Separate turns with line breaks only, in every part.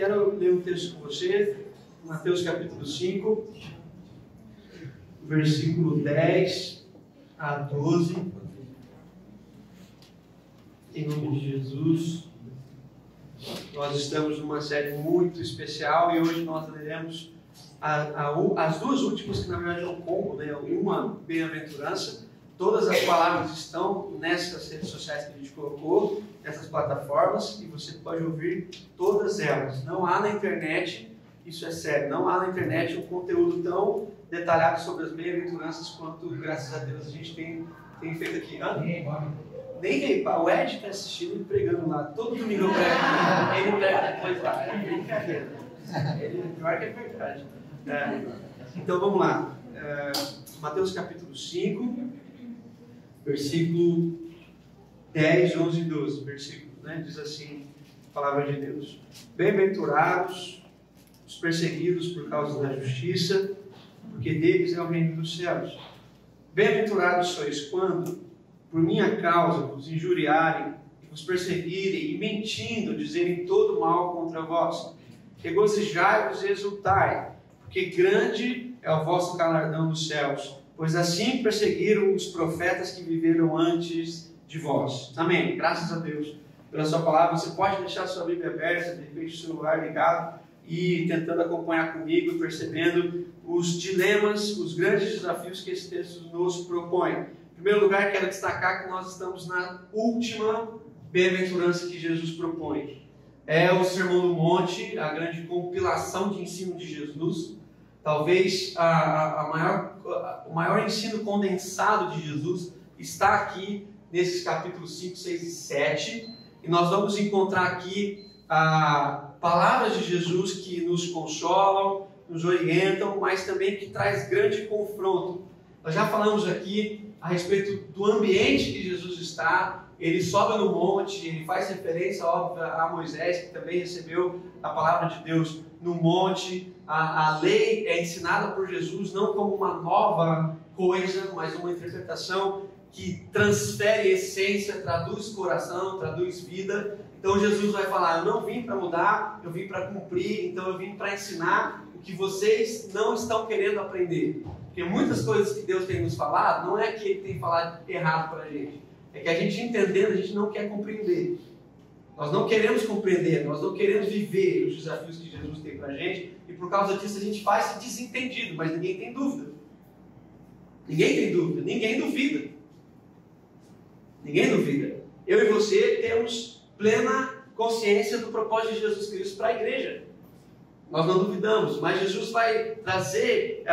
quero ler um texto com você, Mateus capítulo 5, versículo 10 a 12. Em nome de Jesus. Nós estamos numa série muito especial e hoje nós leremos as duas últimas, que na verdade é um combo, né? Uma bem-aventurança. Todas as palavras estão nessas redes sociais que a gente colocou, nessas plataformas, e você pode ouvir todas elas. Não há na internet, isso é sério, não há na internet um conteúdo tão detalhado sobre as bem-aventuranças quanto, graças a Deus, a gente tem feito aqui. Nem o Ed está assistindo e pregando lá. Todo domingo eu prego. Ele prega depois lá. É brincadeira. Pior que é verdade. Então vamos lá. Mateus capítulo 5, versículo 10, 11 e 12. Versículos, né? Diz assim a palavra de Deus: Bem-aventurados os perseguidos por causa da justiça, porque deles é o reino dos céus. Bem-aventurados sois quando por minha causa vos injuriarem, e vos perseguirem, e mentindo, dizerem todo mal contra vós. Regozijai-vos e exultai, porque grande é o vosso galardão nos céus, pois assim perseguiram os profetas que viveram antes de vós. Amém. Graças a Deus pela sua palavra. Você pode deixar a sua Bíblia aberta, de repente o celular ligado, e tentando acompanhar comigo, percebendo os dilemas, os grandes desafios que esse texto nos propõe. Em primeiro lugar, quero destacar que nós estamos na última bem-aventurança que Jesus propõe. É o Sermão do Monte, a grande compilação de ensino de Jesus. Talvez o maior ensino condensado de Jesus está aqui nesses capítulos 5, 6 e 7. E nós vamos encontrar aqui palavras de Jesus que nos consolam, nos orientam, mas também que traz grande confronto. Nós já falamos aqui a respeito do ambiente que Jesus está. Ele sobe no monte, ele faz referência, óbvio, a Moisés, que também recebeu a palavra de Deus no monte. A lei é ensinada por Jesus não como uma nova coisa, mas uma interpretação que transfere essência, traduz coração, traduz vida. Então Jesus vai falar: eu não vim para mudar, eu vim para cumprir, então eu vim para ensinar o que vocês não estão querendo aprender. Porque muitas coisas que Deus tem nos falado, não é que Ele tem falado errado para a gente. É que a gente entendendo, a gente não quer compreender. Nós não queremos compreender, nós não queremos viver os desafios que Jesus tem para a gente. E por causa disso a gente faz desentendido, mas ninguém tem dúvida. Ninguém tem dúvida, ninguém duvida. Ninguém duvida. Eu e você temos plena consciência do propósito de Jesus Cristo para a igreja. Nós não duvidamos, mas Jesus vai trazer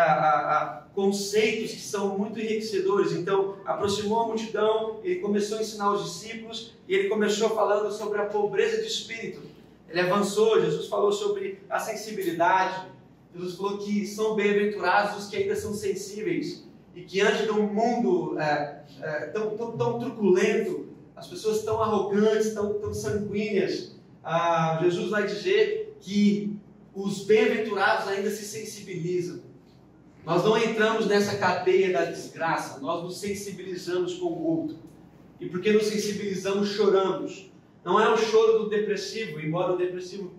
conceitos que são muito enriquecedores. Então, aproximou a multidão, ele começou a ensinar os discípulos, e ele começou falando sobre a pobreza de espírito. Ele avançou, Jesus falou sobre a sensibilidade, Jesus falou que são bem-aventurados os que ainda são sensíveis, e que antes de um mundo tão truculento, as pessoas tão arrogantes, tão sanguíneas, Jesus vai dizer que os bem-aventurados ainda se sensibilizam. Nós não entramos nessa cadeia da desgraça, nós nos sensibilizamos com o outro. E porque nos sensibilizamos, choramos. Não é o choro do depressivo, embora o depressivo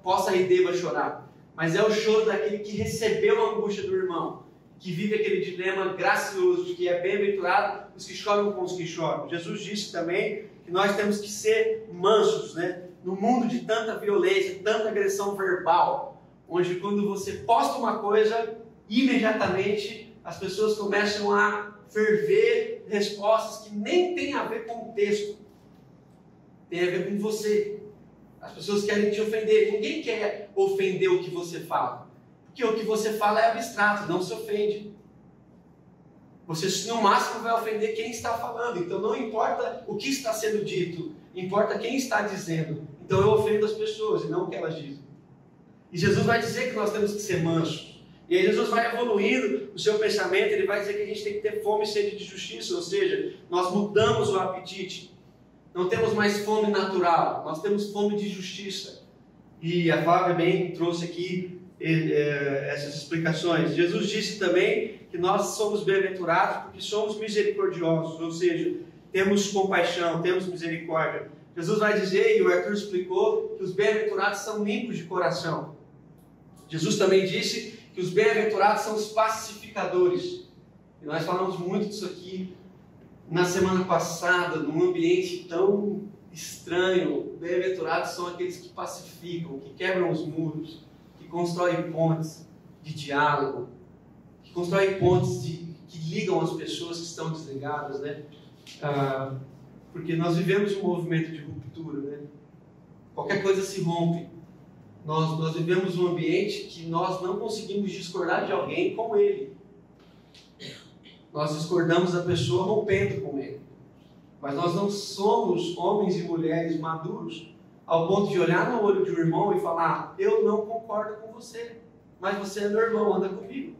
possa e deva chorar, mas é o choro daquele que recebeu a angústia do irmão, que vive aquele dilema gracioso de que é bem-aventurado os que choram com os que choram. Jesus disse também que nós temos que ser mansos, né? No mundo de tanta violência, tanta agressão verbal, onde quando você posta uma coisa, imediatamente as pessoas começam a ferver respostas que nem tem a ver com o texto, tem a ver com você. As pessoas querem te ofender. Ninguém quer ofender o que você fala, porque o que você fala é abstrato, não se ofende. Você no máximo vai ofender quem está falando. Então não importa o que está sendo dito, importa quem está dizendo. Então eu ofendo as pessoas e não o que elas dizem. E Jesus vai dizer que nós temos que ser mansos. E aí Jesus vai evoluindo o seu pensamento. Ele vai dizer que a gente tem que ter fome e sede de justiça. Ou seja, nós mudamos o apetite. Não temos mais fome natural, nós temos fome de justiça. E a Flávia bem trouxe aqui essas explicações. Jesus disse também que nós somos bem-aventurados porque somos misericordiosos, ou seja, temos compaixão, temos misericórdia. Jesus vai dizer, e o Arthur explicou, que os bem-aventurados são limpos de coração. Jesus também disse que os bem-aventurados são os pacificadores. E nós falamos muito disso aqui na semana passada, num ambiente tão estranho. Bem-aventurados são aqueles que pacificam, que quebram os muros, que constroem pontes de diálogo, que constroem pontes que ligam as pessoas que estão desligadas, né? Porque nós vivemos um movimento de ruptura, né? Qualquer coisa se rompe. Nós vivemos um ambiente que nós não conseguimos discordar de alguém com ele. Nós discordamos da pessoa rompendo com ele. Mas nós não somos homens e mulheres maduros ao ponto de olhar no olho de um irmão e falar: eu não concordo com você, mas você é meu irmão, anda comigo.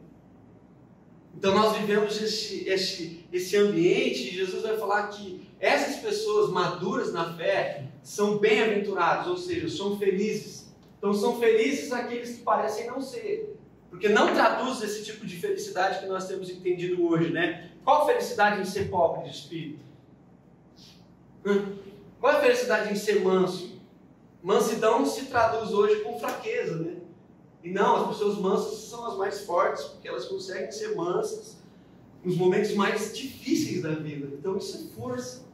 Então nós vivemos esse ambiente, e Jesus vai falar que essas pessoas maduras na fé são bem-aventurados, ou seja, são felizes. Então são felizes aqueles que parecem não ser, porque não traduz esse tipo de felicidade que nós temos entendido hoje, né? Qual a felicidade em ser pobre de espírito? Qual a felicidade em ser manso? Mansidão se traduz hoje com fraqueza, né? E não, as pessoas mansas são as mais fortes, porque elas conseguem ser mansas nos momentos mais difíceis da vida. Então isso é força.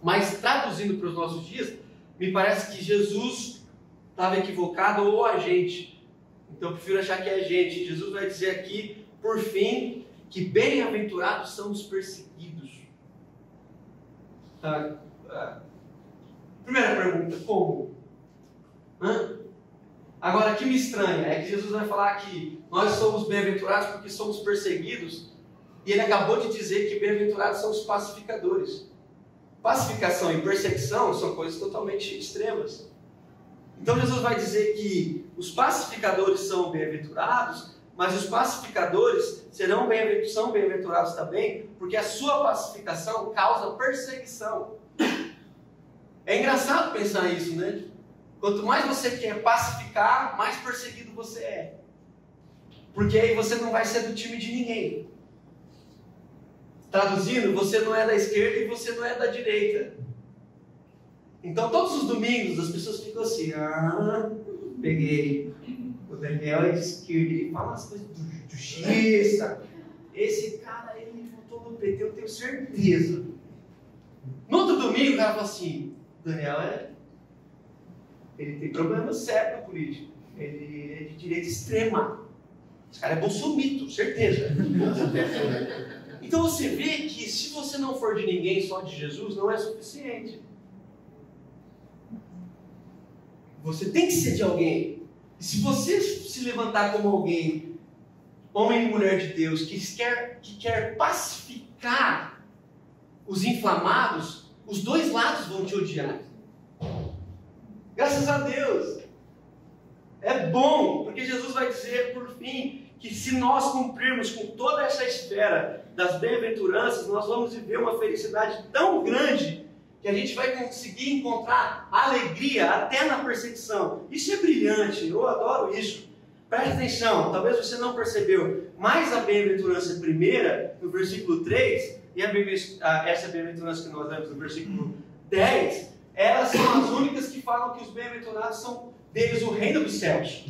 Mas traduzindo para os nossos dias, me parece que Jesus estava equivocado, ou a gente. Então eu prefiro achar que é a gente. Jesus vai dizer aqui, por fim, que bem-aventurados são os perseguidos. Primeira pergunta, como? Agora, o que me estranha é que Jesus vai falar que nós somos bem-aventurados porque somos perseguidos, e ele acabou de dizer que bem-aventurados são os pacificadores. Pacificação e perseguição são coisas totalmente extremas. Então Jesus vai dizer que os pacificadores são bem-aventurados, mas os pacificadores são bem-aventurados também, porque a sua pacificação causa perseguição. É engraçado pensar isso, né? Quanto mais você quer pacificar, mais perseguido você é. Porque aí você não vai ser do time de ninguém. Traduzindo, você não é da esquerda e você não é da direita. Então todos os domingos as pessoas ficam assim: peguei. O Daniel é de esquerda, ele fala as coisas do justiça. Esse cara, ele votou no PT, eu tenho certeza. No outro domingo o cara fala assim: Daniel ele tem problema sério na política. Ele é de direita extrema. Esse cara é bolsomito, certeza. Então você vê que se você não for de ninguém, só de Jesus, não é suficiente. Você tem que ser de alguém. E se você se levantar como alguém, homem e mulher de Deus, que quer pacificar os inflamados, os dois lados vão te odiar. Graças a Deus. É bom, porque Jesus vai dizer, por fim, que se nós cumprirmos com toda essa esfera das bem-aventuranças, nós vamos viver uma felicidade tão grande que a gente vai conseguir encontrar alegria até na perseguição. Isso é brilhante, eu adoro isso. Preste atenção, talvez você não percebeu, mas a bem-aventurança primeira, no versículo 3, e essa bem-aventurança que nós lemos no versículo 10, elas são as únicas que falam que os bem-aventurados são deles o reino dos céus.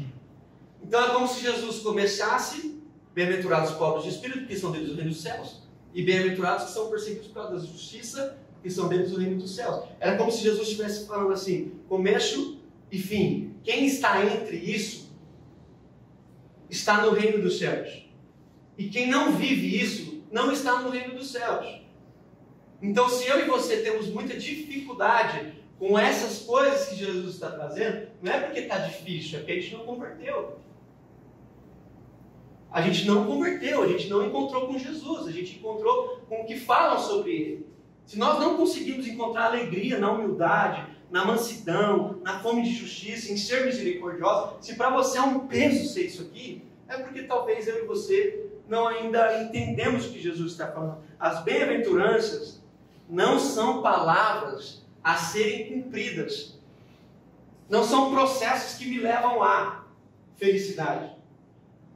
Então é como se Jesus começasse: bem-aventurados os pobres de espírito, porque são deles o reino dos céus, e bem-aventurados que são perseguidos por causa da justiça, que são deles o reino dos céus. Era como se Jesus estivesse falando assim: começo e fim. Quem está entre isso está no reino dos céus. E quem não vive isso não está no reino dos céus. Então, se eu e você temos muita dificuldade com essas coisas que Jesus está trazendo, não é porque está difícil, é porque a gente não converteu. A gente não converteu, a gente não encontrou com Jesus, a gente encontrou com o que falam sobre Ele. Se nós não conseguimos encontrar alegria na humildade, na mansidão, na fome de justiça, em ser misericordioso, se para você é um peso ser isso aqui, é porque talvez eu e você não ainda entendemos o que Jesus está falando. As bem-aventuranças não são palavras a serem cumpridas. Não são processos que me levam à felicidade.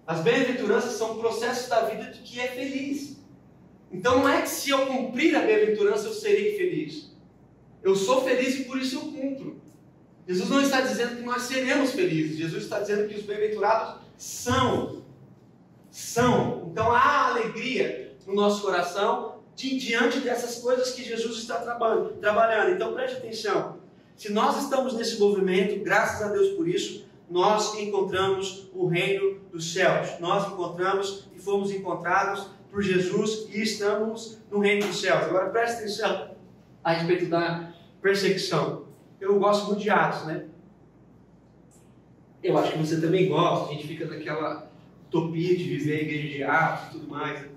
As bem-aventuranças são processos da vida de que é feliz. Então não é que se eu cumprir a bem-aventurança eu serei feliz. Eu sou feliz e por isso eu cumpro. Jesus não está dizendo que nós seremos felizes. Jesus está dizendo que os bem-aventurados são. Então há alegria no nosso coração diante dessas coisas que Jesus está trabalhando. Então preste atenção. Se nós estamos nesse movimento, graças a Deus por isso, nós encontramos o reino dos céus. Nós encontramos e fomos encontrados por Jesus e estamos no reino dos céus. Agora preste atenção a respeito da perseguição. Eu gosto muito de Atos, né? Eu acho que você também gosta. A gente fica naquela utopia de viver a igreja de Atos e tudo mais.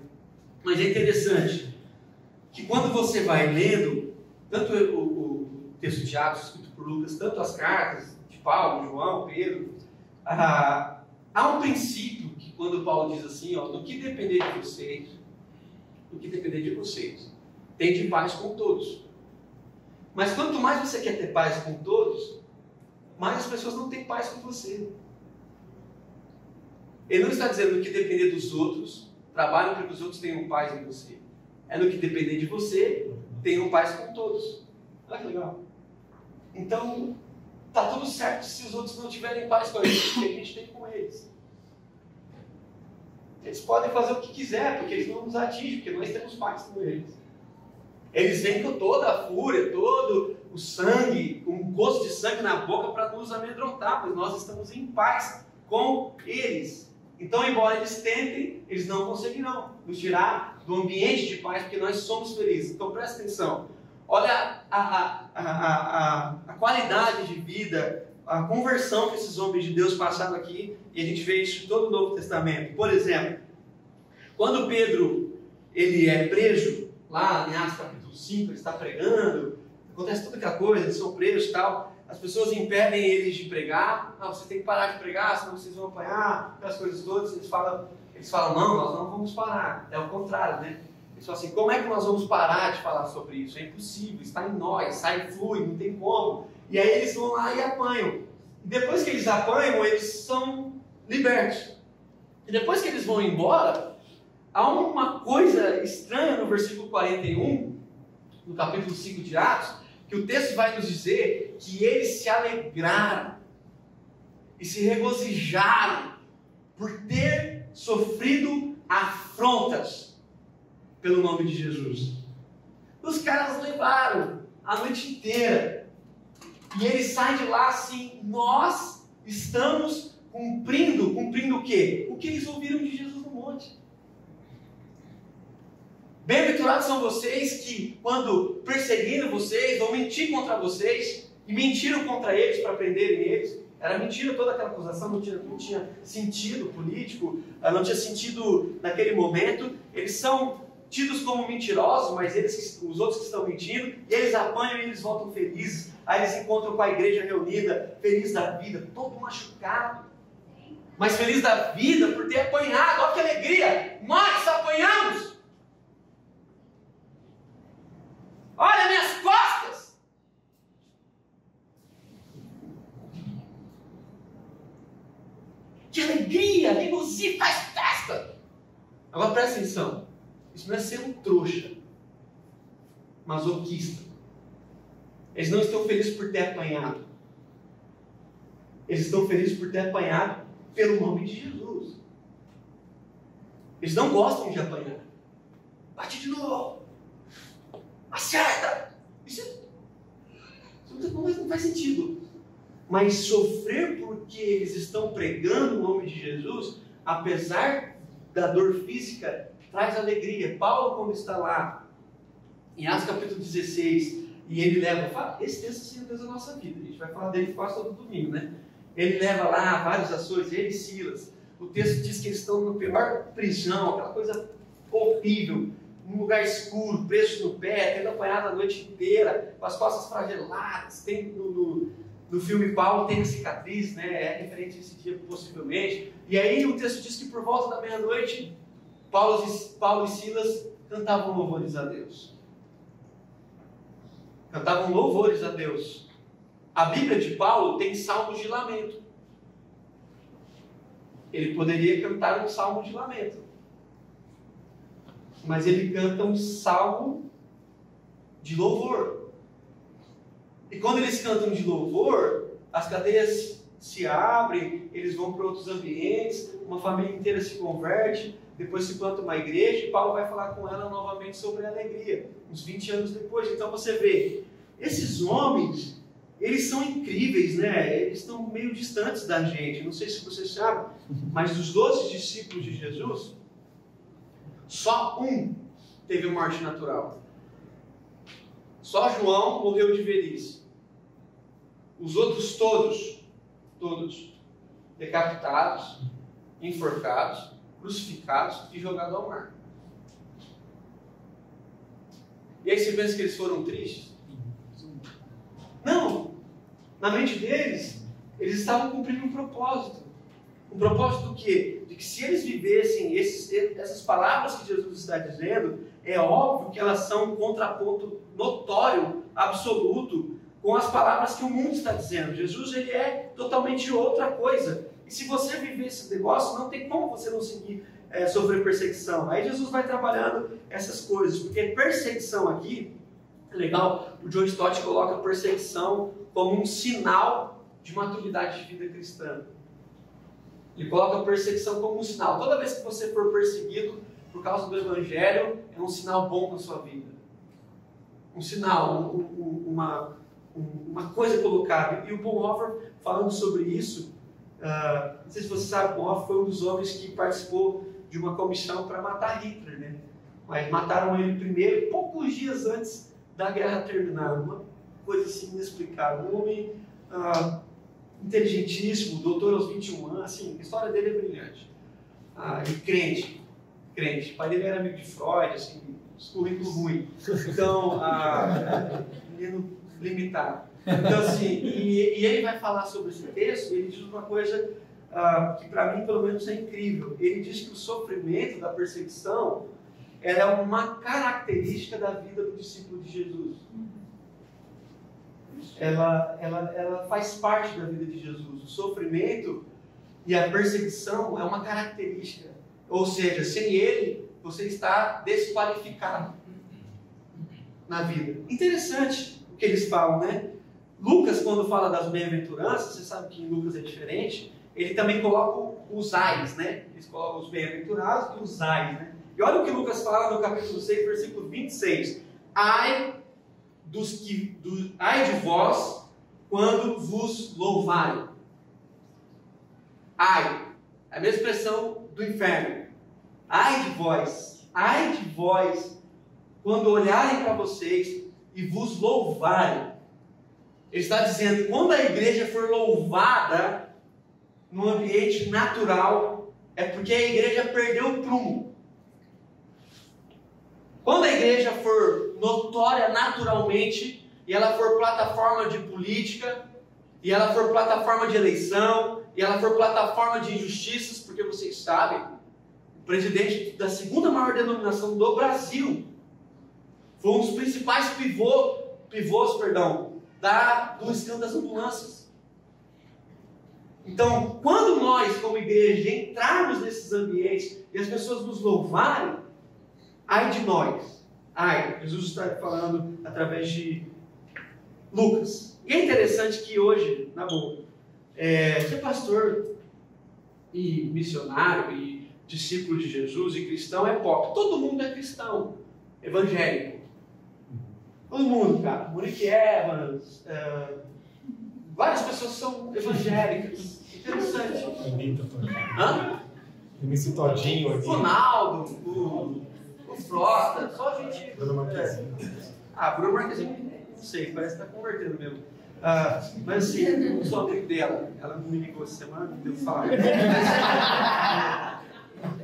Mas é interessante que quando você vai lendo, tanto o texto de Atos escrito por Lucas, tanto as cartas de Paulo, João, Pedro, há um princípio que quando Paulo diz assim, ó, no que depender de vocês, tende paz com todos. Mas quanto mais você quer ter paz com todos, mais as pessoas não têm paz com você. Ele não está dizendo no que depender dos outros, trabalhem para que os outros tenham paz em você. É no que depender de você, tenham paz com todos. Olha que legal. Então, está tudo certo se os outros não tiverem paz com a gente, porque a gente tem com eles. Eles podem fazer o que quiser, porque eles não nos atingem, porque nós temos paz com eles. Eles vêm com toda a fúria, todo o sangue, um gosto de sangue na boca para nos amedrontar, mas nós estamos em paz com eles. Então, embora eles tentem, eles não conseguirão nos tirar do ambiente de paz, porque nós somos felizes. Então, presta atenção. Olha a qualidade de vida, a conversão que esses homens de Deus passaram aqui, e a gente vê isso em todo o Novo Testamento. Por exemplo, quando Pedro ele é preso, lá em Atos capítulo 5, ele está pregando, acontece toda aquela coisa, eles são presos e tal, as pessoas impedem eles de pregar, você tem que parar de pregar, senão vocês vão apanhar, aquelas coisas todas, eles falam, não, nós não vamos parar, é o contrário, né? Eles falam assim, como é que nós vamos parar de falar sobre isso? É impossível, está em nós, sai, flui, não tem como. E aí eles vão lá e apanham. E depois que eles apanham, eles são libertos. E depois que eles vão embora, há uma coisa estranha no versículo 41, no capítulo 5 de Atos, que o texto vai nos dizer que eles se alegraram e se regozijaram por ter sofrido afrontas pelo nome de Jesus. Os caras levaram a noite inteira e eles saem de lá assim, nós estamos cumprindo o quê? O que eles ouviram de Jesus no monte. Bem-aventurados são vocês que, quando perseguiram vocês, vão mentir contra vocês, e mentiram contra eles para prenderem eles. Era mentira toda aquela acusação, não tinha sentido político, não tinha sentido naquele momento. Eles são tidos como mentirosos, mas os outros que estão mentindo, e eles apanham e eles voltam felizes. Aí eles encontram com a igreja reunida, feliz da vida, todo machucado, mas feliz da vida por ter apanhado. Olha que alegria! Nós apanhamos! Olha minhas costas! Que alegria! Regozijo, faz festa! Agora presta atenção. Isso não é ser um trouxa, masoquista. Eles não estão felizes por ter apanhado. Eles estão felizes por ter apanhado pelo nome de Jesus. Eles não gostam de apanhar. Bate de novo. Acerta! Isso não faz sentido. Mas sofrer porque eles estão pregando o nome de Jesus, apesar da dor física, traz alegria. Paulo, quando está lá, em Atos capítulo 16, e ele leva, esse texto assim é o Deus da nossa vida, a gente vai falar dele quase todo domingo, né? Ele leva lá várias ações, ele e Silas. O texto diz que eles estão na pior prisão, aquela coisa horrível, num lugar escuro, presos no pé, tendo apanhado a noite inteira, com as costas flageladas. Tem no filme Paulo tem a cicatriz, né? É referente a esse dia possivelmente. E aí o texto diz que por volta da meia-noite, Paulo e Silas cantavam louvores a Deus. Cantavam louvores a Deus. A Bíblia de Paulo tem salmos de lamento. Ele poderia cantar um salmo de lamento, mas ele canta um salmo de louvor. E quando eles cantam de louvor, as cadeias se abrem, eles vão para outros ambientes, uma família inteira se converte, depois se planta uma igreja e Paulo vai falar com ela novamente sobre a alegria, uns 20 anos depois. Então você vê, esses homens, eles são incríveis, né? Eles estão meio distantes da gente. Não sei se você sabe, mas dos 12 discípulos de Jesus, só um teve morte natural. Só João morreu de velhice. Os outros todos, decapitados, enforcados, crucificados e jogados ao mar. E aí você pensa que eles foram tristes? Não! Na mente deles, eles estavam cumprindo um propósito. Um propósito do quê? De que se eles vivessem essas palavras que Jesus está dizendo, é óbvio que elas são um contraponto notório, absoluto, com as palavras que o mundo está dizendo. Jesus, ele é totalmente outra coisa. E se você viver esse negócio, não tem como você não seguir sofrer perseguição. Aí Jesus vai trabalhando essas coisas, porque perseguição aqui, é legal, o John Stott coloca perseguição como um sinal de maturidade de vida cristã. Ele coloca a perseguição como um sinal. Toda vez que você for perseguido por causa do Evangelho, é um sinal bom na sua vida. Um sinal, uma coisa colocada. E o Bonhoeffer, falando sobre isso, não sei se você sabe, o Bonhoeffer foi um dos homens que participou de uma comissão para matar Hitler, né? Mas mataram ele primeiro, poucos dias antes da guerra terminar. Uma coisa assim inexplicável. Um homem inteligentíssimo, doutor aos 21 anos, assim, a história dele é brilhante. E crente. O pai dele era amigo de Freud, assim, currículo ruim. Então, menino limitado. Então, assim, e ele vai falar sobre esse texto, e ele diz uma coisa que para mim, pelo menos, é incrível. Ele diz que o sofrimento da perseguição é uma característica da vida do discípulo de Jesus. Ela faz parte da vida de Jesus. O sofrimento e a perseguição é uma característica. Ou seja, sem ele, você está desqualificado na vida. Interessante o que eles falam, né? Lucas, quando fala das bem-aventuranças, você sabe que em Lucas é diferente, ele também coloca os ais, né? Eles colocam os bem-aventurados e os ais, né? E olha o que Lucas fala no capítulo 6, versículo 26. Ai de vós quando vos louvarem. Ai, é a mesma expressão do inferno. Ai de vós quando olharem para vocês e vos louvarem. Ele está dizendo, quando a igreja for louvada no ambiente natural, é porque a igreja perdeu o prumo. Quando a igreja for notória naturalmente, e ela for plataforma de política, e ela for plataforma de eleição, e ela for plataforma de injustiças, porque vocês sabem, o presidente da segunda maior denominação do Brasil foi um dos principais pivôs, do escândalo das ambulâncias. Então, quando nós, como igreja, entrarmos nesses ambientes e as pessoas nos louvarem, ai de nós. Jesus está falando através de Lucas. E é interessante que hoje, na boa, ser pastor e missionário e discípulo de Jesus e cristão é pop. Todo mundo é cristão, evangélico. Todo mundo, cara. Monique Evans, várias pessoas são evangélicas. Interessante.
MC Todinho aqui.
Ronaldo, o Frota, só a gente.
Bruno Marquezine.
Bruno Marquezine, não sei, parece que está convertendo mesmo. Mas assim, eu sou amigo dela. Ela me ligou essa semana, me deu fala.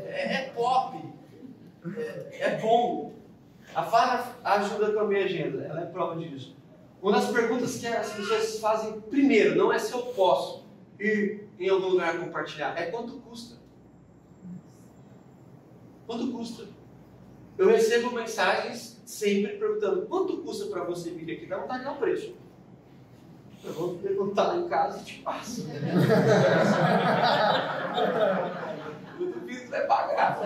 É pop. É bom. A Fara ajuda com a minha agenda, ela é prova disso. Uma das perguntas que as pessoas fazem primeiro, não é se eu posso ir em algum lugar compartilhar, é quanto custa. Quanto custa? Eu recebo mensagens sempre perguntando, quanto custa para você vir aqui? Dá vontade de dar um preço. Eu vou perguntar lá em casa e te passo. Eu duvido que vai pagar.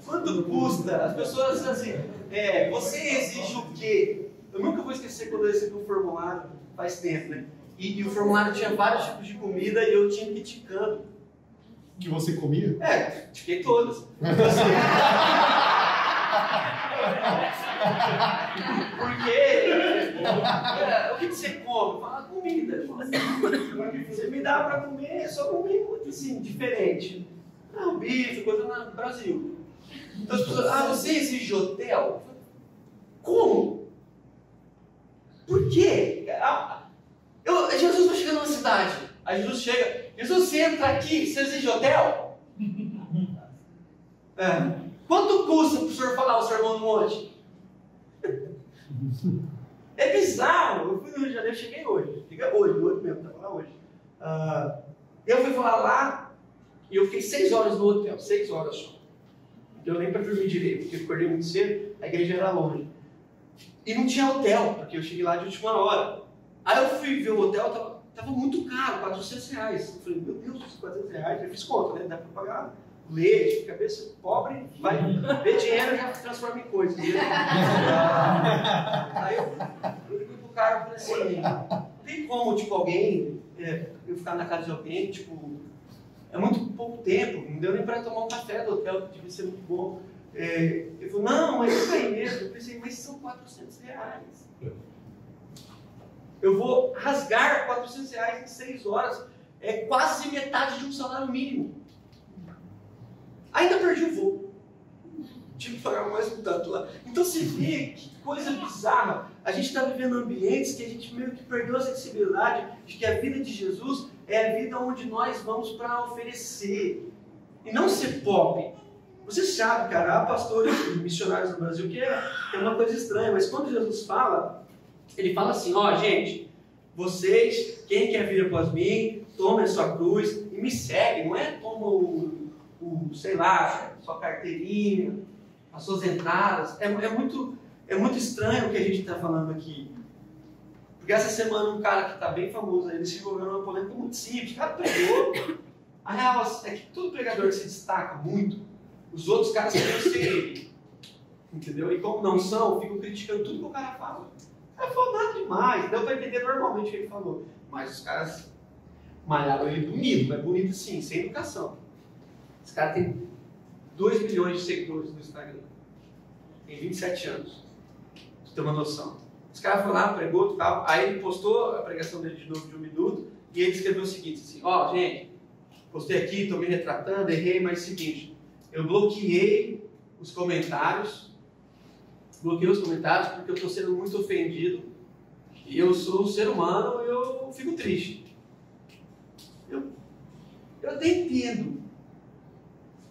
Quanto custa? As pessoas assim, você exige o quê? Eu nunca vou esquecer quando eu recebi um formulário, faz tempo, né? E o formulário tinha vários tipos de comida e eu tinha que ir ticando.
Que você comia?
Tiquei todas. Porque o que você come? Fala comida. Você me dá para comer, só comer muito assim, diferente. Não, bife, coisa no Brasil. Então as pessoas, você exige hotel? Como? Por quê? Jesus vai chegando numa cidade. Aí Jesus chega, Jesus, você entra aqui, você exige hotel? Quanto custa para o senhor falar o Sermão do Monte? É bizarro. Eu fui no Rio de Janeiro, cheguei hoje. Hoje mesmo, estava lá hoje. Eu fui falar lá e eu fiquei 6 horas no hotel, 6 horas só. Não deu nem para dormir direito, porque eu acordei muito cedo, a igreja era longe. E não tinha hotel, porque eu cheguei lá de última hora. Aí eu fui ver o hotel, estava muito caro, R$400. Eu falei, meu Deus, R$400, eu fiz conta, né? Dá para pagar leite, cabeça pobre, vai ver dinheiro e já transforma em coisa. Aí eu liguei pro cara e falei assim, tem como, tipo, alguém, eu ficar na casa de alguém, tipo, é muito pouco tempo, não deu nem para tomar um café do hotel, que devia ser muito bom. Ele falou, não, mas isso aí mesmo. Eu pensei, mas são R$400. Eu vou rasgar R$400 em 6 horas, é quase metade de um salário mínimo. Ainda perdi o voo. Tive que pagar mais um tanto lá. Então você vê que coisa bizarra. A gente está vivendo ambientes que a gente meio que perdeu a sensibilidade de que a vida de Jesus é a vida onde nós vamos para oferecer. E não ser pop. Você sabe, cara, há pastores e missionários no Brasil que é uma coisa estranha, mas quando Jesus fala, ele fala assim, gente, vocês, quem quer vir após mim, tome a sua cruz e me segue. Não é toma sei lá, sua carteirinha, as suas entradas. É muito estranho o que a gente está falando aqui. Porque essa semana um cara que está bem famoso aí, ele se envolveu numa polêmica muito simples. O cara pregou. A real é que todo pregador que se destaca muito, os outros caras querem ser ele. Entendeu? E como não são, ficam criticando tudo que o cara fala. O cara falou nada demais, deu para entender normalmente o que ele falou. Mas os caras malharam ele bonito, mas bonito sim, sem educação. Esse cara tem 2 milhões de seguidores no Instagram. Tem 27 anos. Pra você ter uma noção. Esse cara foi lá, pregou e tal. Aí ele postou a pregação dele de novo de 1 minuto. E ele escreveu o seguinte, assim, gente, postei aqui, estou me retratando, errei, mas é o seguinte, eu bloqueei os comentários porque eu estou sendo muito ofendido e eu sou um ser humano e eu fico triste. Eu até entendo,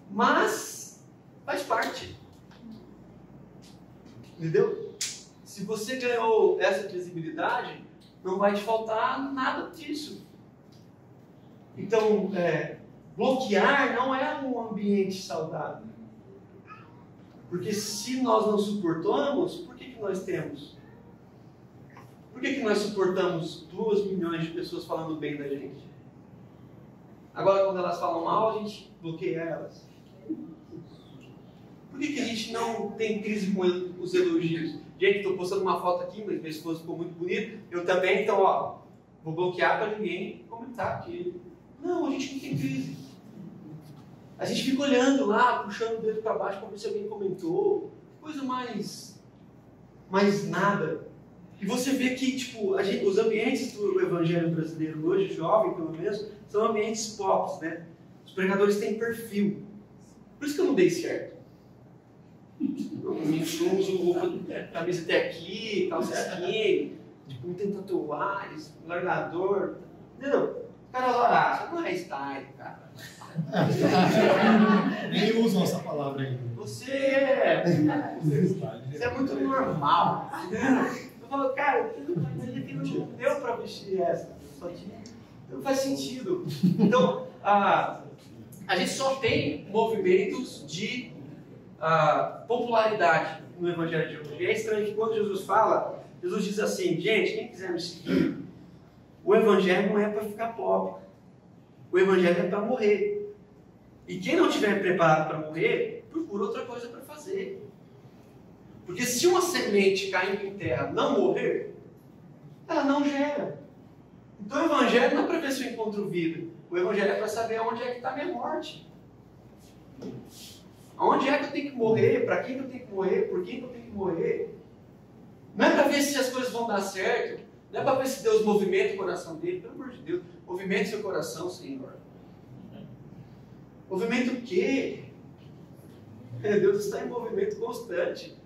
mas faz parte. Entendeu? Se você ganhou essa visibilidade, não vai te faltar nada disso. Então, bloquear não é um ambiente saudável. Porque se nós não suportamos, por que nós temos? Por que nós suportamos 2 milhões de pessoas falando bem da gente? Agora, quando elas falam mal, a gente bloqueia elas. Por que a gente não tem crise com os elogios? Gente, estou postando uma foto aqui, mas minha esposa ficou muito bonita. Eu também, então, vou bloquear para ninguém comentar aqui. Não, a gente não tem crise. A gente fica olhando lá, puxando o dedo para baixo para ver se alguém comentou. Coisa mais nada. E você vê que, tipo, os ambientes do evangelho brasileiro hoje, jovem pelo menos, são ambientes pop, né? Os pregadores têm perfil. Por isso que eu não dei certo. Eu uso camisa até aqui, calça skinny, tipo, não tem tatuagens, largador. Entendeu? O cara fala, você não é style, cara.
Nem usam essa palavra ainda.
Você é muito normal. Eu falo, cara, não deu pra vestir essa. Não faz sentido. Então, a gente só tem movimentos de popularidade no Evangelho de hoje. E é estranho que quando Jesus fala, Jesus diz assim, gente, quem quiser me seguir, o Evangelho não é para ficar pobre. O Evangelho é para morrer. E quem não estiver preparado para morrer, procura outra coisa para fazer. Porque se uma semente caindo em terra não morrer, ela não gera. Então o Evangelho não é para ver se eu encontro vida. O Evangelho é para saber onde é que está a minha morte. Onde é que eu tenho que morrer? Para quem que eu tenho que morrer? Por quem que eu tenho que morrer? Não é para ver se as coisas vão dar certo. Não é para ver se Deus movimenta o coração dele. Pelo amor de Deus, movimente seu coração, Senhor. Movimento o quê? Deus está em movimento constante.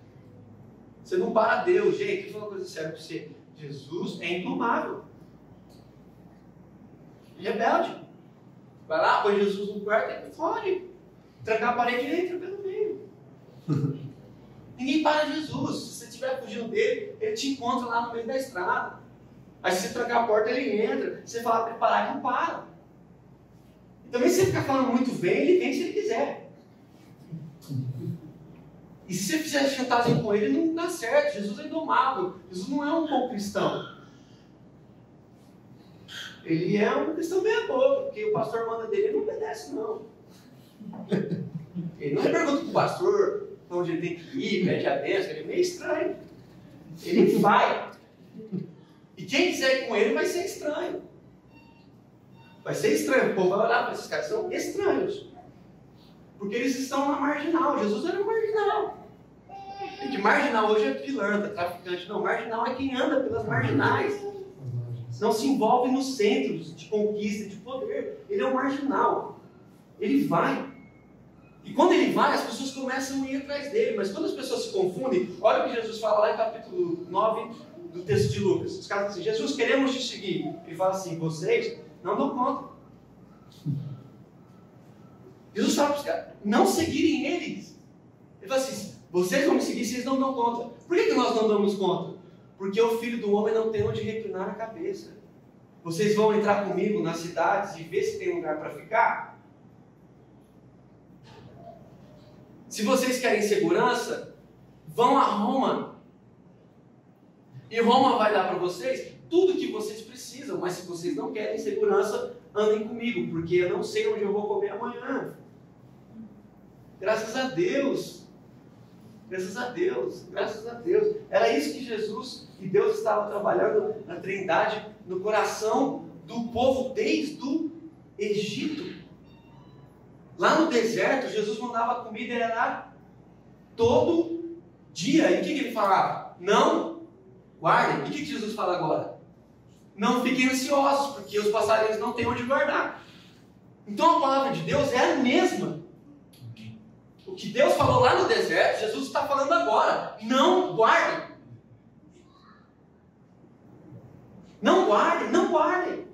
Você não para Deus. Gente, deixa eu falar uma coisa séria para você. Jesus é indomável. Rebelde. Vai lá, põe Jesus no quarto e fode. Trancar a parede e entra pelo meio. Ninguém para Jesus. Se você estiver fugindo dele, ele te encontra lá no meio da estrada. Aí se você trancar a porta, ele entra. Se você falar para ele parar, ele não para. E também se você ficar falando muito bem, ele vem se ele quiser. E se você fizer chantagem com ele, não dá certo. Jesus é indomável. Jesus não é um bom cristão. Ele é um cristão meia boca, porque o pastor manda dele, ele não obedece, não. Ele não pergunta para o pastor onde ele tem que ir, pede a bênção, ele é meio estranho. Ele vai. E quem quiser ir com ele vai ser estranho. Vai ser estranho. O povo vai olhar para esses caras, são estranhos. Porque eles estão na marginal. Jesus era marginal. E que marginal hoje é pilantra, traficante. Não, marginal é quem anda pelas marginais. Não se envolve nos centros de conquista, de poder. Ele é um marginal. Ele vai. E quando ele vai, as pessoas começam a ir atrás dele. Mas quando as pessoas se confundem, olha o que Jesus fala lá em capítulo 9 do texto de Lucas. Os caras dizem assim, Jesus, queremos te seguir. Ele fala assim, vocês não dão conta. Jesus fala para os caras não seguirem eles. Ele fala assim, vocês vão me seguir, vocês não dão conta. Por que nós não damos conta? Porque o Filho do Homem não tem onde reclinar a cabeça. Vocês vão entrar comigo nas cidades e ver se tem lugar para ficar? Se vocês querem segurança, vão a Roma. E Roma vai dar para vocês tudo que vocês precisam. Mas se vocês não querem segurança, andem comigo, porque eu não sei onde eu vou comer amanhã. Graças a Deus. Graças a Deus. Graças a Deus. Era isso que Jesus e Deus estavam trabalhando na Trindade, no coração do povo desde o Egito. Lá no deserto, Jesus mandava comida, era todo dia. E o que ele falava? Não guardem. E o que Jesus fala agora? Não fiquem ansiosos, porque os passarinhos não têm onde guardar. Então a palavra de Deus é a mesma. O que Deus falou lá no deserto, Jesus está falando agora. Não guardem. Não guardem, não guardem.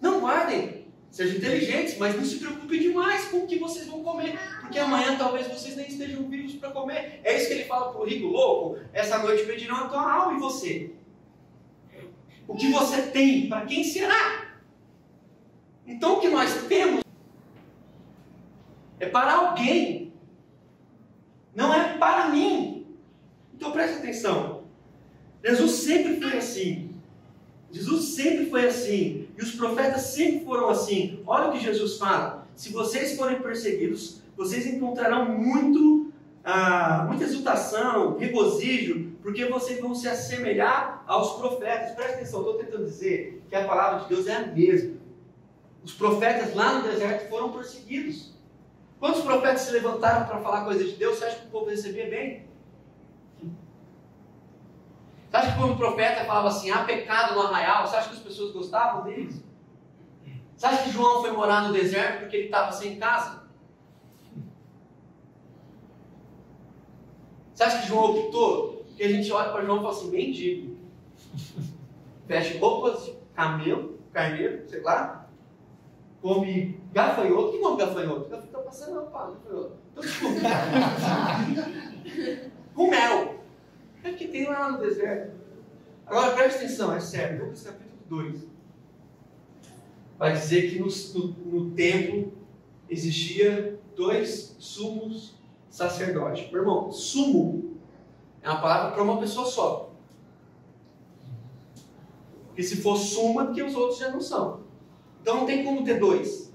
Não guardem. Sejam inteligentes, mas não se preocupem demais com o que vocês vão comer. Porque amanhã talvez vocês nem estejam vivos para comer. É isso que ele fala para o rico louco. Essa noite pedirão a tua alma e você. O que você tem, para quem será? Então o que nós temos é para alguém. Não é para mim. Então preste atenção. Jesus sempre foi assim. Jesus sempre foi assim. E os profetas sempre foram assim. Olha o que Jesus fala. Se vocês forem perseguidos, vocês encontrarão muita exultação, regozijo, porque vocês vão se assemelhar aos profetas. Preste atenção, estou tentando dizer que a palavra de Deus é a mesma. Os profetas lá no deserto foram perseguidos. Quantos profetas se levantaram para falar coisa de Deus? Você acha que o povo recebia bem? Você acha que quando o profeta falava assim, há pecado no arraial, você acha que as pessoas gostavam deles? Você acha que João foi morar no deserto porque ele estava sem casa? Você acha que João optou? Porque a gente olha para João e fala assim, mendigo. Veste roupas de camelo, carneiro, sei lá. Come gafanhoto. Quem come gafanhoto? Gafanhoto está passando, não, pá, gafanhoto. Então, com mel. É que tem lá no deserto. Agora preste atenção, é sério. Lucas capítulo 2. Vai dizer que no templo existia 2 sumos sacerdotes. Meu irmão, sumo é uma palavra para uma pessoa só. Porque se for suma, porque os outros já não são. Então não tem como ter 2.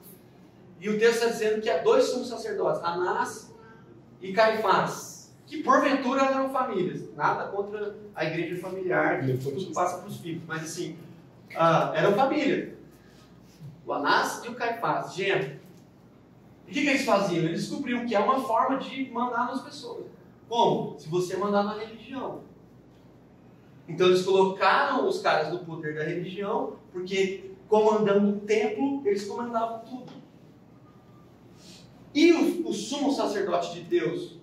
E o texto está dizendo que há 2 sumos sacerdotes, Anás e Caifás. que porventura eram famílias. Nada contra a igreja familiar, que tudo passa para os filhos. Mas assim, eram família. O Anás e o Caifás, gêmeos. E o que eles faziam? Eles descobriam que é uma forma de mandar nas pessoas. Como? Se você mandar na religião. Então eles colocaram os caras no poder da religião, porque comandando o templo, eles comandavam tudo. E o sumo sacerdote de Deus,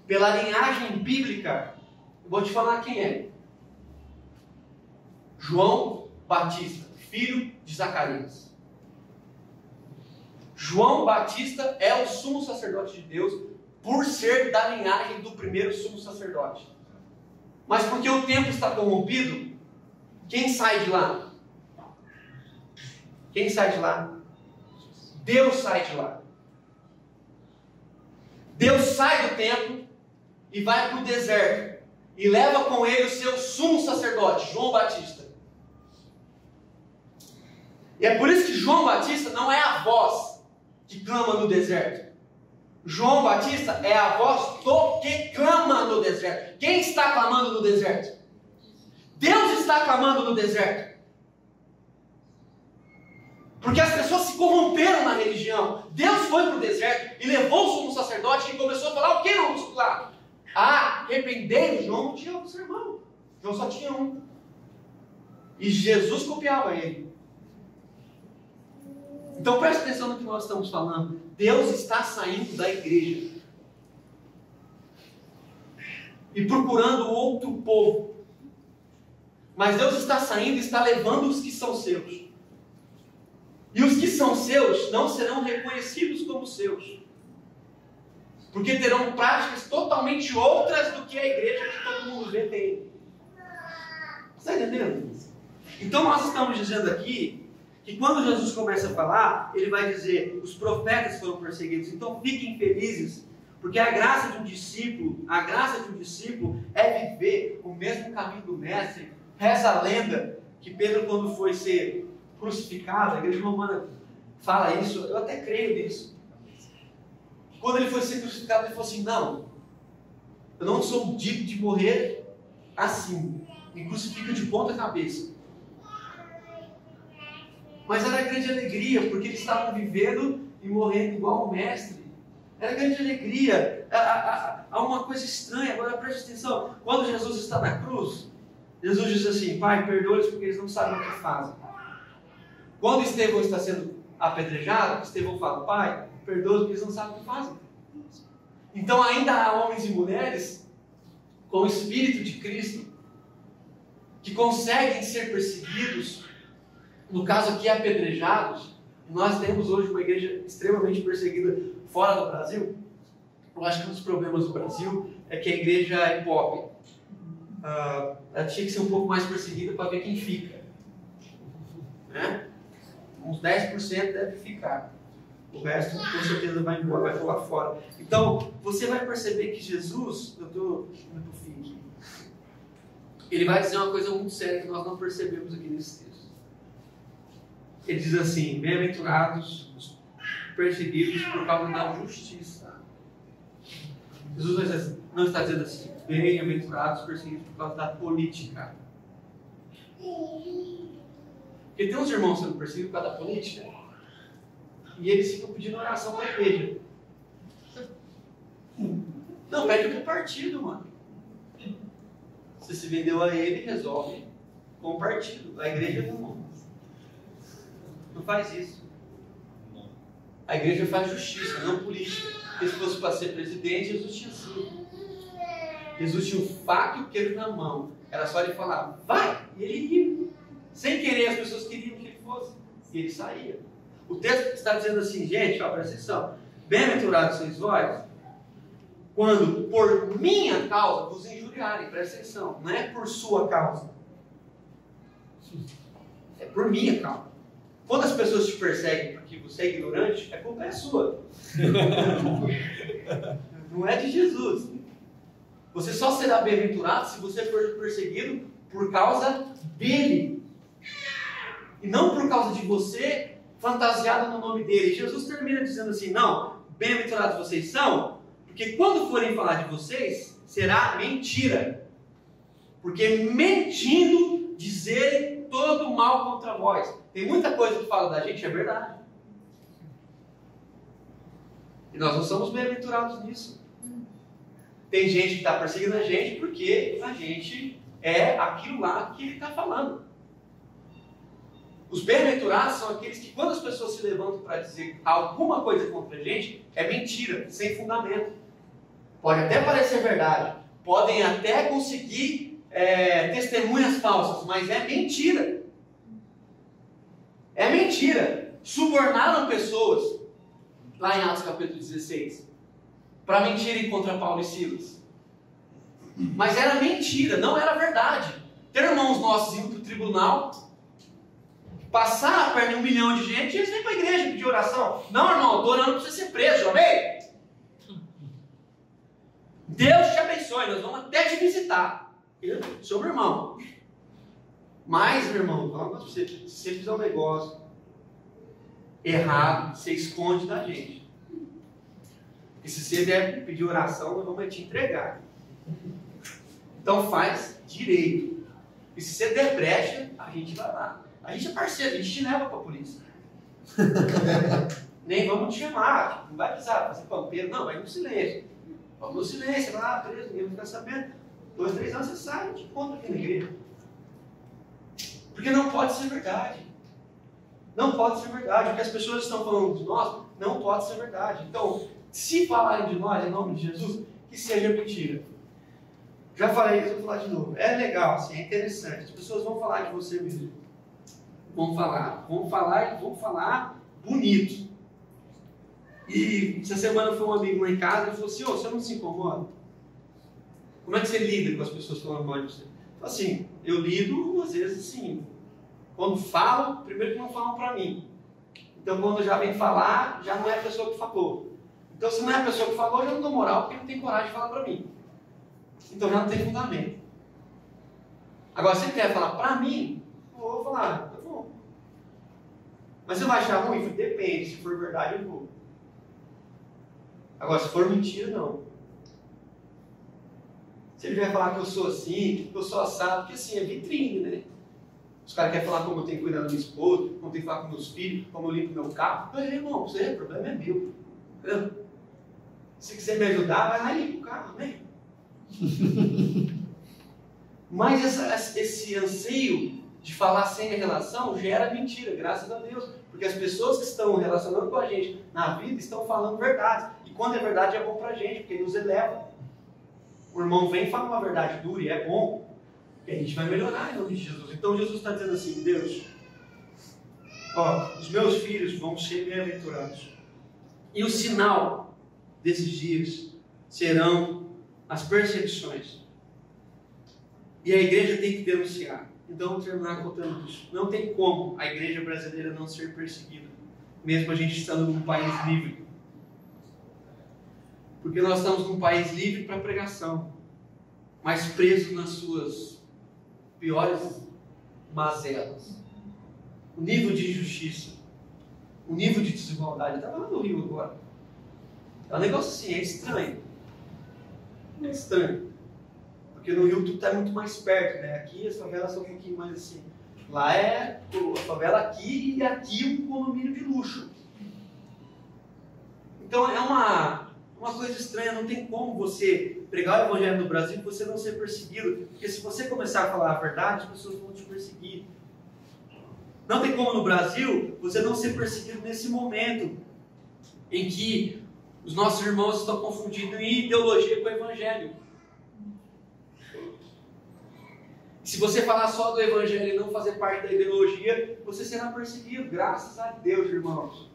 pela linhagem bíblica, eu vou te falar quem é. João Batista, filho de Zacarias. João Batista é o sumo sacerdote de Deus por ser da linhagem do primeiro sumo sacerdote. Mas porque o templo está corrompido, quem sai de lá? Quem sai de lá? Deus sai de lá. Deus sai do templo e vai para o deserto e leva com ele o seu sumo sacerdote, João Batista. E é por isso que João Batista não é a voz que clama no deserto. João Batista é a voz do que clama no deserto. Quem está clamando no deserto? Deus está clamando no deserto. Porque as pessoas se corromperam na religião. Deus foi para o deserto e levou o sumo sacerdote e começou a falar o que não vamos lá? Arrependei-vos. João não tinha outro sermão. João só tinha um. E Jesus copiava ele. Então preste atenção no que nós estamos falando. Deus está saindo da igreja e procurando outro povo. Mas Deus está saindo e está levando os que são seus. E os que são seus não serão reconhecidos como seus. Porque terão práticas totalmente outras do que a igreja que todo mundo vê tem. Está entendendo? Então nós estamos dizendo aqui que quando Jesus começa a falar, ele vai dizer, os profetas foram perseguidos, então fiquem felizes, porque a graça de um discípulo é viver o mesmo caminho do mestre. Reza a lenda que Pedro, quando foi ser crucificado, a igreja romana fala isso, eu até creio nisso. Quando ele foi ser crucificado, ele falou assim, não, eu não sou digno de morrer assim, me crucifica de ponta cabeça. Mas era grande alegria, porque eles estavam vivendo e morrendo igual o mestre. Era grande alegria. Há uma coisa estranha, agora preste atenção. Quando Jesus está na cruz, Jesus diz assim, Pai, perdoa-lhes porque eles não sabem o que fazem. Quando Estevão está sendo apedrejado, Estevão fala, Pai, perdoa-os porque eles não sabem o que fazem. Então ainda há homens e mulheres com o Espírito de Cristo que conseguem ser perseguidos, no caso aqui apedrejados. Nós temos hoje uma igreja extremamente perseguida fora do Brasil. Eu acho que um dos problemas do Brasil é que a igreja é pop. Ela tinha que ser um pouco mais perseguida para ver quem fica, né? Uns 10% deve ficar. O resto com certeza vai embora, vai pular fora. Então, você vai perceber que Jesus, eu estou indo para o fim aqui, ele vai dizer uma coisa muito séria que nós não percebemos aqui nesse texto. Ele diz assim, bem-aventurados os perseguidos por causa da justiça. Jesus não está dizendo assim, bem-aventurados os perseguidos por causa da política. Porque tem uns irmãos sendo perseguidos por causa da política e eles ficam pedindo oração para a igreja. Não, pede para o partido, mano. Você se vendeu a ele, resolve com o partido. A igreja não faz isso. A igreja faz justiça, não política. Porque se fosse para ser presidente, Jesus tinha sido. Jesus tinha o faca e o queijo na mão. Era só ele falar, vai! E ele ia. Sem querer, as pessoas queriam que ele fosse. E ele saía. O texto está dizendo assim, gente, ó, presta atenção. Bem-aventurados sois vós, quando por minha causa vos injuriarem. Presta atenção. Não é por sua causa. É por minha causa. Quando as pessoas te perseguem porque você é ignorante, a culpa é sua. Não é de Jesus. Você só será bem-aventurado se você for perseguido por causa dele. E não por causa de você, fantasiado no nome dele. E Jesus termina dizendo assim, não, bem-aventurados vocês são, porque quando forem falar de vocês, será mentira. Porque mentindo dizerem todo o mal contra vós. Tem muita coisa que fala da gente, é verdade. E nós não somos bem-aventurados nisso. Tem gente que está perseguindo a gente porque a gente é aquilo lá que ele está falando. Os bem-aventurados são aqueles que, quando as pessoas se levantam para dizer alguma coisa contra a gente, é mentira, sem fundamento. Pode até parecer verdade, podem até conseguir testemunhas falsas, mas é mentira. É mentira. Subornaram pessoas, lá em Atos capítulo 16, para mentirem contra Paulo e Silas. Mas era mentira, não era verdade. Ter irmãos nossos indo para o tribunal, passar a perna em 1 milhão de gente, e eles vêm para a igreja pedir oração. Não, irmão, eu estou orando para você ser preso, amém? Deus te abençoe, nós vamos até te visitar. Eu sou meu irmão. Mas, meu irmão, fala para você, se você fizer um negócio errado, você esconde da gente. E se você der pedir oração, nós vamos te entregar. Então faz direito. E se você der brecha, a gente vai lá. A gente é parceiro, a gente te leva para a polícia. Nem vamos te chamar, tipo, não vai precisar fazer pampeiro, não, vai no silêncio. Vamos no silêncio, vai lá, preso, ninguém vai ficar sabendo. 2, 3 anos você sai e te encontra aqui na igreja. Porque não pode ser verdade. Não pode ser verdade. O que as pessoas estão falando de nós não pode ser verdade. Então, se falarem de nós em nome de Jesus, que seja mentira. Já falei isso, vou falar de novo. É legal, assim, é interessante. As pessoas vão falar de você mesmo. Vão falar bonito. E essa semana foi um amigo lá em casa e falou assim: você não se incomoda? Como é que você lida com as pessoas falando mal de você? Assim, eu lido às vezes assim. Quando falam, primeiro que não falam para mim. Então quando já vem falar, já não é a pessoa que falou. Então se não é a pessoa que falou, eu já não dou moral porque não tem coragem de falar para mim. Então já não tem fundamento. Agora, se ele quer falar para mim, eu vou falar, tá bom. Mas você vai achar ruim? Depende, se for verdade eu vou. Agora, se for mentira, não. Se ele vier falar que eu sou assim, que eu sou assado, porque assim, é vitrine, né? Os caras querem falar como eu tenho que cuidar da minha esposa, como eu tenho que falar com meus filhos, como eu limpo meu carro. Mas, irmão, o problema é meu. Entendeu? Se quiser me ajudar, vai lá e limpa o carro, amém? Mas esse anseio de falar sem a relação gera mentira, graças a Deus. Porque as pessoas que estão relacionando com a gente na vida estão falando verdade. E quando é verdade é bom pra gente, porque nos eleva. O irmão vem e fala uma verdade dura e é bom. E a gente vai melhorar em nome de Jesus. Então Jesus está dizendo assim: Deus, ó, os meus filhos vão ser bem-aventurados. E o sinal desses dias serão as perseguições. E a igreja tem que denunciar. Então, vou terminar contando isso. Não tem como a igreja brasileira não ser perseguida, mesmo a gente estando num país livre. Porque nós estamos num país livre para pregação, mas preso nas suas piores mazelas. O nível de injustiça, o nível de desigualdade. Estava lá no Rio agora. É um negócio assim, é estranho. É estranho. Porque no Rio tudo está muito mais perto, né? Aqui as favelas são um pouquinho mais assim. Lá é a favela aqui e aqui um condomínio de luxo. Então é uma coisa estranha, não tem como você pregar o evangelho no Brasil e você não ser perseguido. Porque se você começar a falar a verdade, as pessoas vão te perseguir. Não tem como no Brasil você não ser perseguido nesse momento em que os nossos irmãos estão confundindo ideologia com o evangelho. Se você falar só do evangelho e não fazer parte da ideologia, você será perseguido. Graças a Deus, irmãos.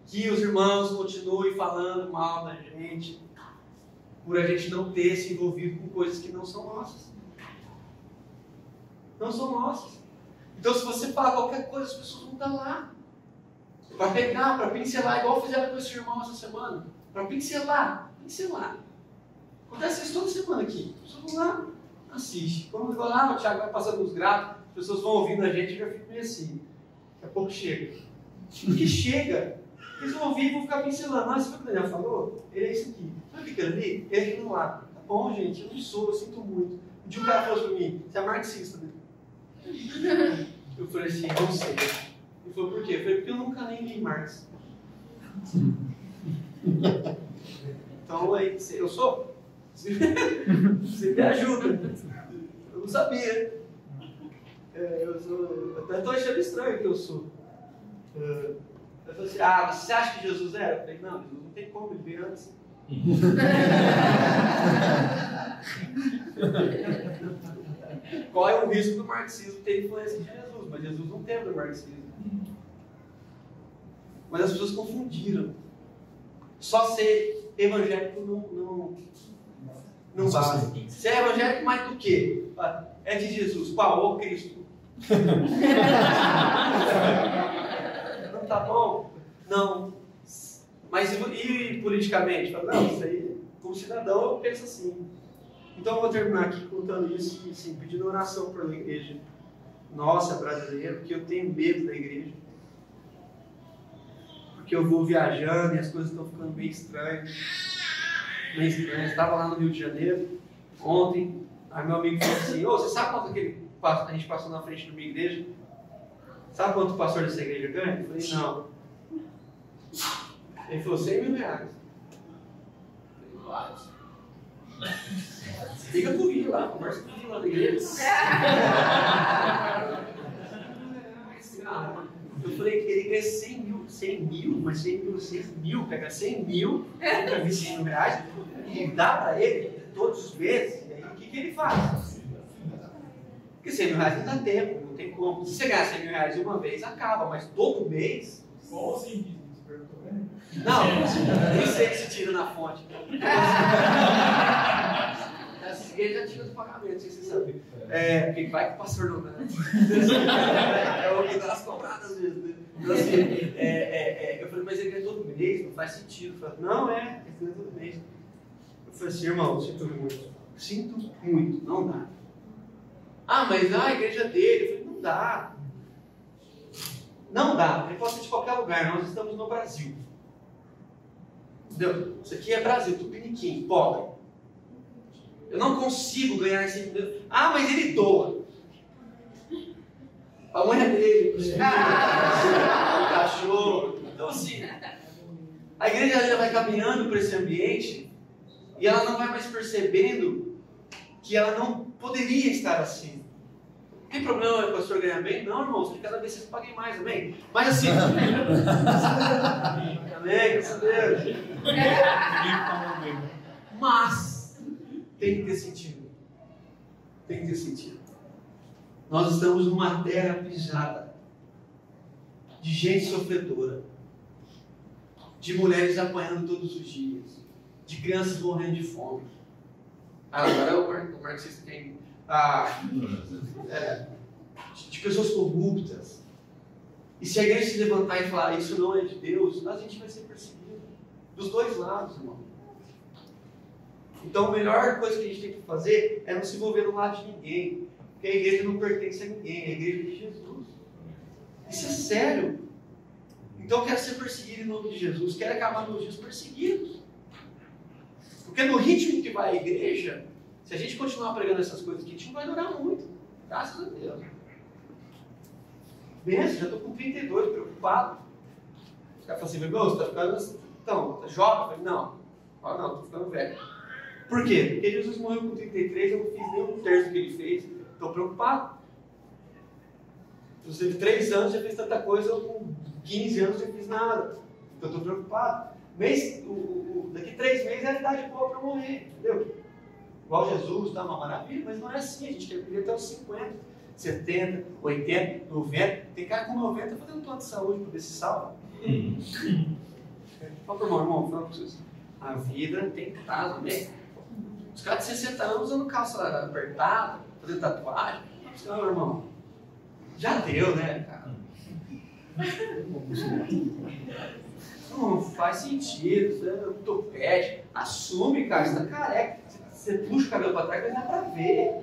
Que os irmãos continuem falando mal da gente, por a gente não ter se envolvido com coisas que não são nossas. Não são nossas. Então, se você falar qualquer coisa, as pessoas vão estar lá. Para pegar, para pincelar, igual fizeram com esse irmão essa semana. Para pincelar. Acontece isso toda semana aqui. As pessoas vão lá. Assiste. Quando eu vou lá, o Thiago vai passando os gráficos, as pessoas vão ouvindo a gente e já fica meio assim. Daqui a pouco chega. Porque chega. Eles vão ouvir e vão ficar pincelando. Ah, você viu o que o Daniel falou? Ele é isso aqui. Sabe o que ele ali? Ele é aquilo lá. Tá bom, gente, eu não sou, eu sinto muito. Um dia o cara falou pra mim, você é marxista, né? Eu falei assim, não sei. Ele falou, por quê? Eu falei, porque eu nunca nem li Marx. Então, aí, eu sou? Você me ajuda. Eu não sabia. Eu até estou achando estranho que eu sou. Eu falei assim, você acha que Jesus era? Eu falei, não, Jesus não tem como, ele veio antes. Qual é o risco do marxismo ter influência de Jesus? Mas Jesus não teve do marxismo. Mas as pessoas confundiram. Só ser evangélico não basta. Ser evangélico mais do que? É de Jesus. Qual? O Cristo. Não tá bom? Não. Mas e politicamente? Não, isso aí, como cidadão, eu penso assim. Então eu vou terminar aqui contando isso e assim, pedindo oração pela igreja nossa brasileira, porque eu tenho medo da igreja. Porque eu vou viajando e as coisas estão ficando bem estranhas. Eu estava lá no Rio de Janeiro ontem, aí meu amigo falou assim, você sabe quanto a gente passou na frente de uma igreja? Sabe quanto o pastor dessa igreja ganha? Eu falei, não. Ele falou, 100 mil reais. Eu falei, liga pro Rio lá, conversa com o Rio lá da igreja. Eu falei que ele ganha 100 mil, mas 100 mil, pega 100 mil, pega 20 mil reais, e dá para ele todos os meses, e aí o que ele faz? Porque 100 mil reais não dá tempo, não tem como. Se você ganhar 100 mil reais uma vez, acaba, mas todo mês...
Qual assim?
Não, nem sei se tira na fonte. Essas igrejas já tiram os pagamentos, não sei se você sabe. Porque vai que o pastor não dá. É o que dá as cobradas às vezes. Né? Então, assim, eu falei, mas ele ganha todo mês, não faz sentido. Eu falei, não, ele ganha todo mês. Eu falei assim, irmão, sinto muito, não dá. Mas a igreja dele, eu falei, não dá. Não dá, ele pode ser de qualquer lugar, nós estamos no Brasil. Entendeu? Isso aqui é Brasil, tupiniquim, pobre. Eu não consigo ganhar esse... mas ele doa. A mãe dele, o cachorro. Então assim, a igreja já vai caminhando por esse ambiente e ela não vai mais percebendo que ela não poderia estar assim. Tem problema o pastor ganhar bem? Não, irmãos, que cada vez vocês paguem mais, amém? Mas assim... amém, graças a Deus. Mas tem que ter sentido. Tem que ter sentido. Nós estamos numa terra pisada de gente sofredora, de mulheres apanhando todos os dias, de crianças morrendo de fome. Agora o marxista tem... de pessoas corruptas. E se a igreja se levantar e falar isso não é de Deus, a gente vai ser perseguido. Dos dois lados, irmão. Então a melhor coisa que a gente tem que fazer é não se envolver no lado de ninguém. Porque a igreja não pertence a ninguém, é a igreja de Jesus. Isso é sério. Então eu quero ser perseguido em nome de Jesus, quero acabar nos dias perseguidos. Porque no ritmo que vai a igreja, se a gente continuar pregando essas coisas aqui, a gente não vai durar muito. Graças a Deus. Benção, já estou com 32, preocupado. Os caras falam assim, meu, você está ficando... Então, tá jovem? Eu falei, não, estou ficando velho. Por quê? Porque Jesus morreu com 33, eu não fiz nem um terço do que ele fez. Estou preocupado. Você teve 3 anos, já fez tanta coisa, eu com 15 anos não fiz nada. Então estou preocupado. Daqui 3 meses é a idade boa para morrer, entendeu? Igual Jesus, tá uma maravilha, mas não é assim, a gente quer viver até os 50, 70, 80, 90. Tem cara com 90 fazendo plano de saúde para ver se salva. Fala para o irmão, fala para vocês. A vida tem que estar no meio. Os caras de 60 anos usando calça apertada, fazendo tatuagem. Não, irmão, já deu, né, cara? Não faz sentido, você é um topete. Assume, cara, você tá careca. Você puxa o cabelo para trás, mas dá para ver.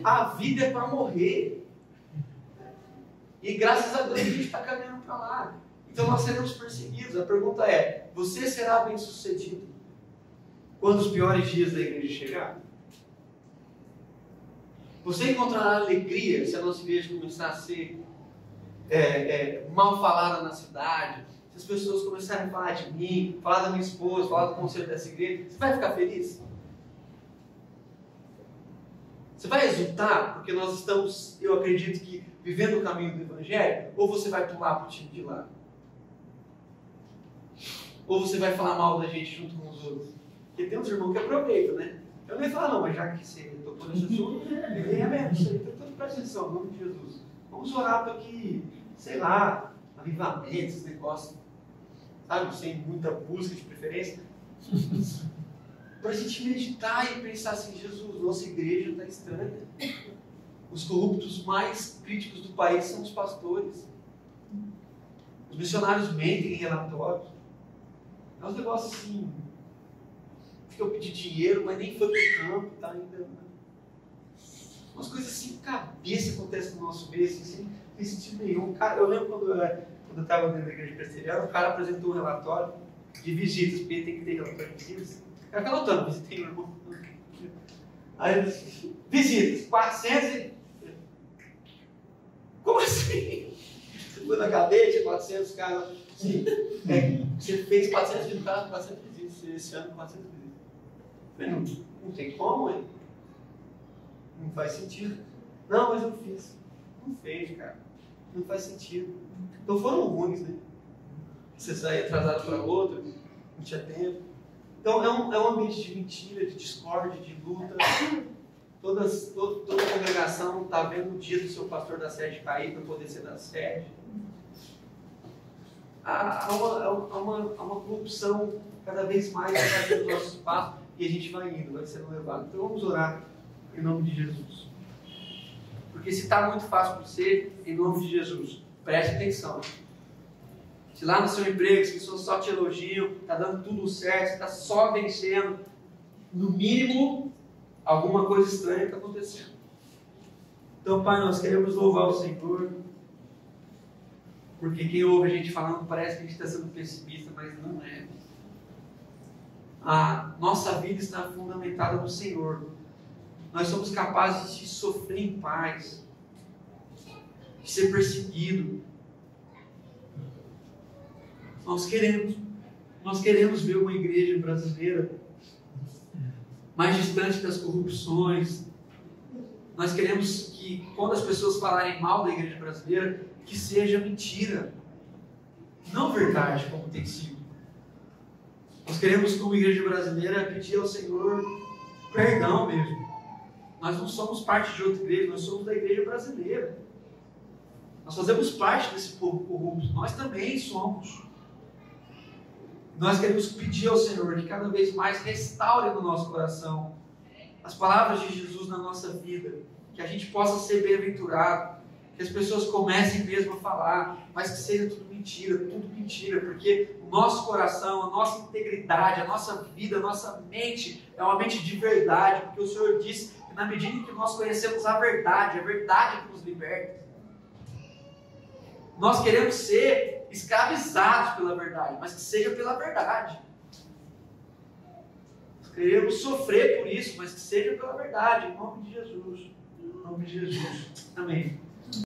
A vida é para morrer. E graças a Deus a gente está caminhando para lá. Então nós seremos perseguidos. A pergunta é, você será bem sucedido? quando os piores dias da igreja chegar? Você encontrará alegria se a nossa igreja começar a ser mal falada na cidade, se as pessoas começarem a falar de mim, falar da minha esposa, falar do conselho dessa igreja? Você vai ficar feliz? Você vai exultar porque nós estamos, eu acredito que, vivendo o caminho do Evangelho? Ou você vai pular para o time de lá? Ou você vai falar mal da gente junto com os outros? Porque tem uns irmãos que aproveitam, né? Eu nem falo, não, mas já que você tocou nesse assunto, ele é mesmo, isso aí, então presta atenção, em nome de Jesus. Vamos orar para que, sei lá, avivamento, esse negócio, sabe, sem muita busca de preferência. Para a gente meditar e pensar assim, Jesus, nossa igreja está estranha. Os corruptos mais críticos do país são os pastores. Os missionários mentem em relatórios. É uns negócios assim, que eu pedi dinheiro, mas nem foi pro campo, tá ainda. Umas coisas assim, cabeça acontecem no nosso meio, assim, sem sentido nenhum. Cara, eu lembro quando eu estava dentro da igreja presbiteriana, o cara apresentou um relatório de visitas, porque tem que ter relatório de visitas. O cara fica anotando, visitei o irmão. Aí, visitas, 400 e... Como assim? Você foi na cadeia, tinha 400 caras. Sim. Você fez 400 visitas, 400 visitas, esse ano 400 visitas. Não tem como, hein? Não faz sentido. Não, mas eu fiz. Não fez, cara. Não faz sentido. Então foram ruins, né? Você sair atrasado para outro, não tinha tempo. Então é um ambiente de mentira, de discórdia, de luta. Toda a congregação está vendo o dia do seu pastor da sede cair para poder ser da sede. Há uma corrupção cada vez mais no nosso espaço e a gente vai indo, vai sendo levado. Então vamos orar em nome de Jesus. Porque se está muito fácil para você, em nome de Jesus, preste atenção. Se lá no seu emprego as pessoas só te elogiam, está dando tudo certo, você está só vencendo, no mínimo, alguma coisa estranha está acontecendo. Então, Pai, nós queremos louvar o Senhor, porque quem ouve a gente falando parece que a gente está sendo pessimista, mas não é. A nossa vida está fundamentada no Senhor. Nós somos capazes de sofrer em paz, de ser perseguido. Nós queremos ver uma igreja brasileira mais distante das corrupções. Nós queremos que, quando as pessoas falarem mal da igreja brasileira, que seja mentira, não verdade, como tem sido. Nós queremos, como igreja brasileira, pedir ao Senhor perdão mesmo. Nós não somos parte de outra igreja, nós somos da igreja brasileira. Nós fazemos parte desse povo corrupto, nós também somos. Nós queremos pedir ao Senhor que cada vez mais restaure no nosso coração as palavras de Jesus na nossa vida, que a gente possa ser bem-aventurado, que as pessoas comecem mesmo a falar, mas que seja tudo mentira, porque o nosso coração, a nossa integridade, a nossa vida, a nossa mente é uma mente de verdade, porque o Senhor disse que na medida em que nós conhecemos a verdade que nos liberta. Nós queremos ser escravizados pela verdade, mas que seja pela verdade. Nós queremos sofrer por isso, mas que seja pela verdade, em nome de Jesus. Em nome de Jesus. Amém.